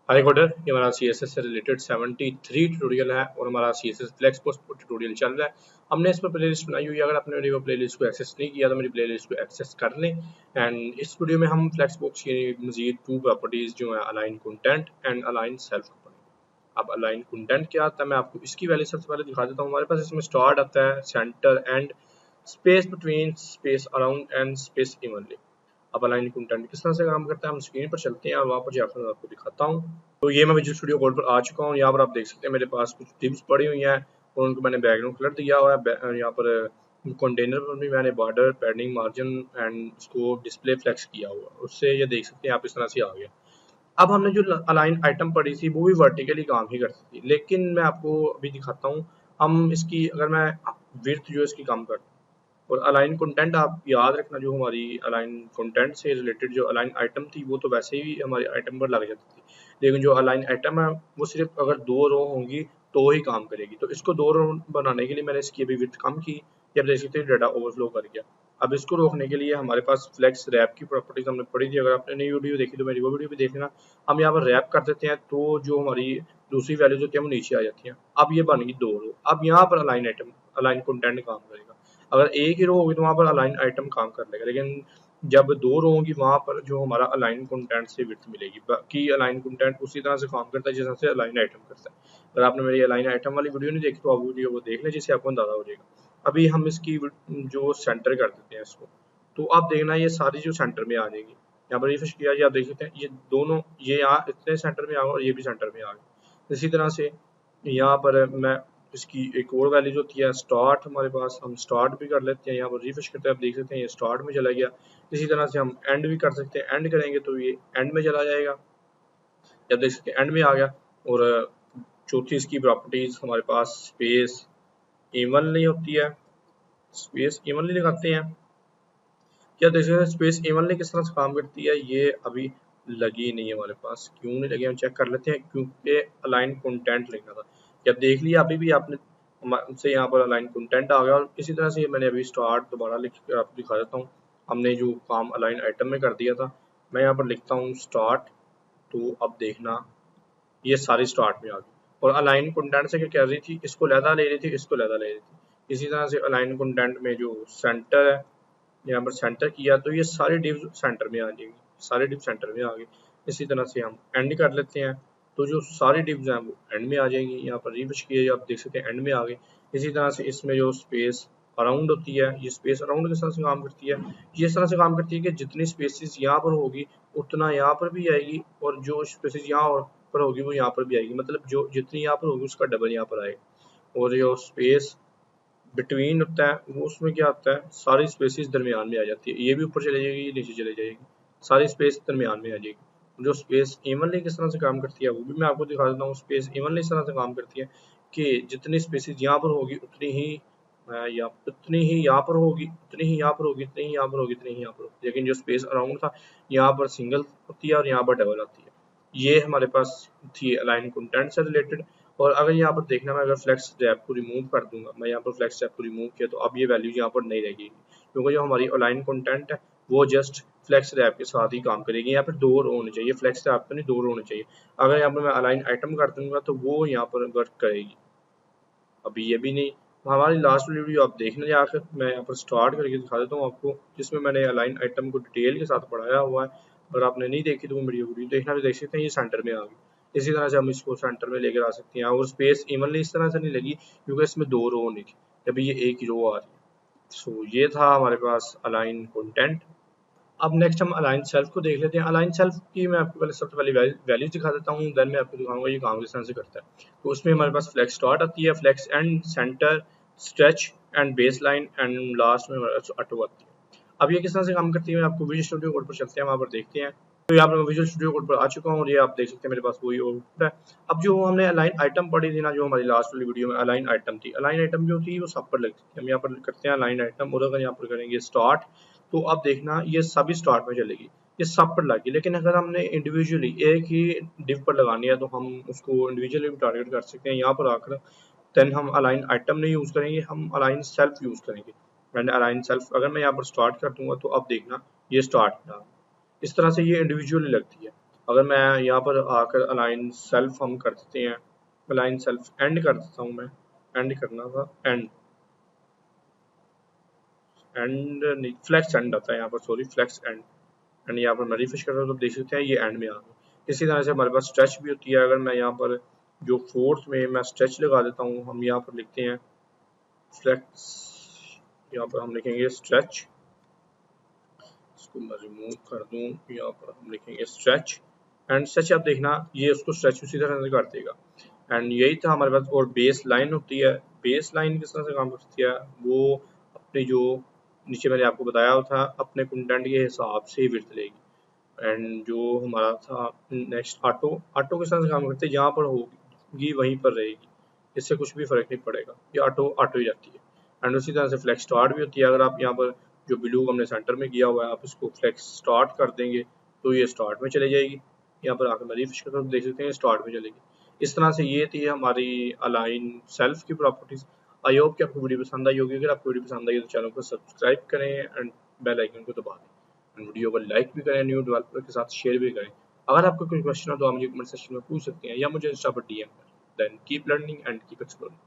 High coder, ये हमारा CSS से रिलेटेड 73 ट्यूटोरियल है और हमारा CSS फ्लेक्स पोस्ट ट्यूटोरियल चल रहा है। हमने इस पर प्लेलिस्ट बनाई हुई है। अगर आपने मेरी प्लेलिस्ट को एक्सेस नहीं किया तो मेरी प्लेलिस्ट को एक्सेस कर लें। एंड इस वीडियो में हम फ्लेक्स बॉक्स की मजीद 2 प्रॉपर्टीज जो है align content and align self को पढ़ेंगे। अब अलाइन कंटेंट क्या आता है, मैं आपको इसकी वैल्यू सबसे पहले दिखा देता हूँ। हमारे पास इसमें स्टार्ट आता है, centre and space between, space around and space evenly. अब अलाइन कंटेंट किस तरह से काम करता है, हम स्क्रीन पर चलते हैं और वहाँ पर जाकर मैं आपको दिखाता हूँ। तो ये मैं विजुअल स्टूडियो कोड पर आ चुका हूँ। यहाँ पर आप देख सकते हैं मेरे पास कुछ टिप्स पड़ी हुई हैं और उनको मैंने बैकग्राउंड कलर दिया हुआ है। यहाँ पर कंटेनर पर भी मैंने बॉर्डर, पैडिंग, मार्जिन एंड इसको डिस्प्ले फ्लेक्स किया हुआ, उससे ये देख सकते हैं आप इस तरह से आ गया। अब हमने जो अलाइन आइटम पढ़ी थी वो भी वर्टिकली काम ही करती थी, लेकिन मैं आपको अभी दिखाता हूँ। हम इसकी अगर मैं विड्थ जो इसकी कम कर, और अलाइन कंटेंट आप याद रखना, जो हमारी अलाइन कंटेंट से रिलेटेड जो अलाइन आइटम थी वो तो वैसे ही हमारे आइटम पर लग जाती थी, लेकिन जो अलाइन आइटम है वो सिर्फ अगर 2 रो होंगी तो ही काम करेगी। तो इसको 2 रो बनाने के लिए मैंने इसकी अभी विड्थ कम की, ये आप देख सकते हैं डाटा ओवरफ्लो कर गया। अब इसको रोकने के लिए हमारे पास फ्लेक्स रैप की प्रॉपर्टीज हमने पढ़ी थी। अगर आपने नई वीडियो देखी तो मेरी वो वीडियो भी देखना। हम यहाँ पर रैप कर देते हैं तो जो हमारी दूसरी वैल्यूज होती है वो नीचे आ जाती हैं। अब ये बन गई 2 रो। अब यहाँ पर अलाइन आइटम, अलाइन कंटेंट काम करेगा। अगर एक ही रो होगी तो वहाँ पर अलाइन आइटम काम कर लेगा, लेकिन जब 2 रो होंगी वहाँ पर जो हमारा अलाइन कंटेंट से विड्थ मिलेगी। बाकी अलाइन कंटेंट उसी तरह से काम करता है जिस तरह से अलाइन आइटम करता है। अगर आपने मेरी अलाइन आइटम वाली वीडियो नहीं देखी तो आप वीडियो को देख लें, जिससे आपको अंदाजा हो जाएगा। अभी हम इसकी जो सेंटर कर देते हैं इसको, तो आप देखना ये सारी जो सेंटर में आ जाएगी। यहाँ पर रिफ्रेश किया, आप देख सकते हैं ये दोनों, ये यहाँ इतने सेंटर में आ गए और ये भी सेंटर में आ गए। इसी तरह से यहाँ पर मैं इसकी एक और वैल्यू जो होती है स्टार्ट, हमारे पास हम स्टार्ट भी कर लेते हैं। यहाँ पर रिफ्रेश करते हैं, आप देख सकते हैं ये स्टार्ट में चला गया। इसी तरह से हम एंड भी कर सकते हैं, एंड करेंगे तो ये एंड में चला जाएगा, जब देख सकते हैं एंड में आ गया। और चौथी इसकी प्रॉपर्टीज हमारे पास स्पेस इवनली होती है। स्पेस इवनली लगाते हैं, क्या देख सकते हैं स्पेस इवनली किस तरह से काम करती है। ये अभी लगी नहीं है हमारे पास, क्यों नहीं लगी हम चेक कर लेते हैं, क्योंकि अलाइन कंटेंट लिखना था। जब देख लिया अभी भी आपने से यहाँ पर अलाइन कंटेंट आ गया। और इसी तरह से मैंने अभी स्टार्ट दोबारा लिख कर आपको दिखा देता हूँ। हमने जो काम अलाइन आइटम में कर दिया था, मैं यहाँ पर लिखता हूँ स्टार्ट, तो अब देखना ये सारी स्टार्ट में आ गई। और अलाइन कंटेंट से क्या कर रही थी, इसको लहदा ले रही थी, इसको लहदा ले रही थी। इसी तरह से अलाइन कंटेंट में जो सेंटर है, यहाँ पर सेंटर किया तो ये सारी डिव्स सेंटर में आ जाएगी, सारी डिव सेंटर में आ गई। इसी तरह से हम एंड कर लेते हैं तो जो सारी डिव्स हैं वो एंड में आ जाएंगी। यहाँ पर रिफ्रेश किया, आप देख सकते हैं एंड में आ गई। इसी तरह से इसमें जो स्पेस अराउंड होती है, ये स्पेस अराउंड किस तरह से काम करती है, ये इस तरह से काम करती है कि जितनी स्पेसिस यहाँ पर होगी उतना यहाँ पर भी आएगी, और जो स्पेसिस यहाँ पर होगी वो यहाँ पर भी आएगी। मतलब जो जितनी यहाँ पर होगी उसका डबल यहाँ पर आएगा। और जो स्पेस बिटवीन होता है वो, उसमें क्या होता है सारी स्पेसिस दरमियान में आ जाती है। ये भी ऊपर चले जाएगी, ये नीचे चले जाएगी, सारी स्पेस दरमियान में आ जाएगी। जो स्पेस इवनली किस तरह से काम करती है वो भी मैं आपको दिखा देता हूँ। स्पेस इवनली इस तरह से काम करती है कि जितनी स्पेसिस यहाँ पर होगी उतनी ही उतनी ही यहाँ पर होगी, उतनी ही यहाँ पर होगी, उतनी ही यहाँ पर होगी, उतनी ही यहाँ पर होगी। लेकिन जो स्पेस अराउंड था यहाँ पर सिंगल होती है और यहाँ पर डबल आती है। ये हमारे पास थी अलाइन कंटेंट से रिलेटेड। और अगर यहाँ पर देखना, मैं अगर फ्लेक्स रैप को रिमूव कर दूंगा, मैं यहाँ पर फ्लेक्स रैप को रिमूव किया तो अब ये वैल्यू यहाँ पर नहीं रहेगी, क्योंकि जो हमारी अलाइन कंटेंट है वो जस्ट फ्लेक्स रैप के साथ ही काम करेगी। यहाँ पर 2 रो होने चाहिए, फ्लेक्स रैप पर नहीं 2 रो होने चाहिए। अगर यहाँ पर मैं अलाइन आइटम कर दूंगा तो वो यहाँ पर वर्क करेगी, अभी ये भी नहीं। हमारी लास्ट वीडियो आप देखने जाकर मैं यहाँ पर स्टार्ट करके दिखा देता हूँ आपको, जिसमें मैंने अलाइन आइटम को डिटेल के साथ पढ़ाया हुआ है। अगर आपने नहीं देखी तो वो मेरी वीडियो देखना, भी देख सकते हैं ये सेंटर में आ गई। इसी तरह से हम इसको सेंटर में लेकर आ सकते हैं। और स्पेस इवनली इस तरह से नहीं लगी क्योंकि इसमें 2 रो होनी थी, अभी ये एक ही रो आ रही है। सो ये था हमारे पास अलाइन कंटेंट। अब नेक्स्ट हम अलाइन सेल्फ को देख लेते हैं। अलाइन सेल्फ की मैं आपको पहले सबसे पहले वैल्यूज दिखा देता हूँ, देन मैं आपको दिखाऊंगा ये काम किस तरह से करता है। तो उसमें हमारे पास फ्लेक्स स्टार्ट आती है, flex end, centre, stretch and base line, and last में हमारे पास ऑटो आती है। अब ये किस तरह से काम करती है मैं आपको विजुअल स्टूडियो कोड पर चलते हैं, वहाँ पर देखते हैं। तो यहाँ पर मैं विजुअल स्टूडियो कोड पर आ चुका हूँ और ये आप देख सकते हैं मेरे पास वही आउटपुट है। अब जो हमने अलाइन आइटम पढ़ी थी ना, जो हमारी लास्ट वाली वीडियो में अलाइन आइटम थी, अलाइन आइटम जो थी वो सब पर लगती थी। हम यहाँ पर करते हैं अलाइन आइटम, और अगर यहाँ पर करेंगे स्टार्ट तो अब देखना ये सभी स्टार्ट में चलेगी, ये सब पर लगी। लेकिन अगर हमने इंडिविजुअली एक ही डिव पर लगानी है तो हम उसको इंडिविजुअली भी टारगेट कर सकते हैं। यहाँ पर आकर देन हम अलाइन आइटम नहीं यूज करेंगे, हम अलाइन सेल्फ यूज करेंगे। मैंने अलाइन सेल्फ अगर मैं यहाँ पर स्टार्ट कर दूंगा तो अब देखना ये स्टार्ट, इस तरह से ये इंडिविजुअली लगती है। अगर मैं यहाँ पर आकर अलाइन सेल्फ हम कर देते हैं, अलाइन सेल्फ एंड कर देता हूँ, मैं एंड करना था, एंड फ्लेक्स एंड आता है यहाँ पर, सॉरी फ्लेक्स एंड, एंड यहाँ पर मैं रिफ्रेश कर रहा हूँ तो देख सकते हैं ये एंड में आ गया। इसी तरह से हमारे पास स्ट्रेच भी होती है। अगर मैं यहाँ पर जो फोर्थ में मैं स्ट्रेच लगा देता हूँ, हम यहाँ पर लिखते हैं फ्लेक्स, यहाँ पर हम लिखेंगे स्ट्रेच, इसको मैं रिमूव कर दूँ, यहाँ पर हम लिखेंगे स्ट्रेच एंड स्ट्रेच। आप देखना ये उसको स्ट्रेच उसी तरह से कर देगा। एंड यही था हमारे पास। और बेस लाइन होती है, बेस लाइन किस तरह से काम करती है, वो अपनी जो नीचे मैंने आपको बताया था अपने कंटेंट के हिसाब से ही विड्थ लेगी। एंड जो हमारा था नेक्स्ट ऑटो, ऑटो किस तरह से काम करते हैं, जहाँ पर होगी वहीं पर रहेगी, इससे कुछ भी फर्क नहीं पड़ेगा, ये ऑटो ऑटो ही जाती है। एंड उसी तरह से फ्लेक्स स्टार्ट भी होती है। अगर आप यहाँ पर जो ब्लू हमने सेंटर में किया हुआ है आप इसको फ्लेक्स स्टार्ट कर देंगे तो ये स्टार्ट में चले जाएगी। यहाँ पर आकर मैं रिफ्रेश करता हूँ, देख सकते हैं स्टार्ट में चलेगी। इस तरह से ये थी हमारी अलाइन सेल्फ की प्रॉपर्टीज। आई होप कि आपको वीडियो पसंद आई होगी। अगर आपको वीडियो पसंद आई तो चैनल को सब्सक्राइब करें एंड बेल आइकन को दबा दें, एंड वीडियो को लाइक भी करें, न्यू डेवलपर के साथ शेयर भी करें। अगर आपको कोई क्वेश्चन हो तो आप मुझे कमेंट सेक्शन में पूछ सकते हैं या मुझे इंस्टा पर डीएम करें। Then keep learning and keep exploring.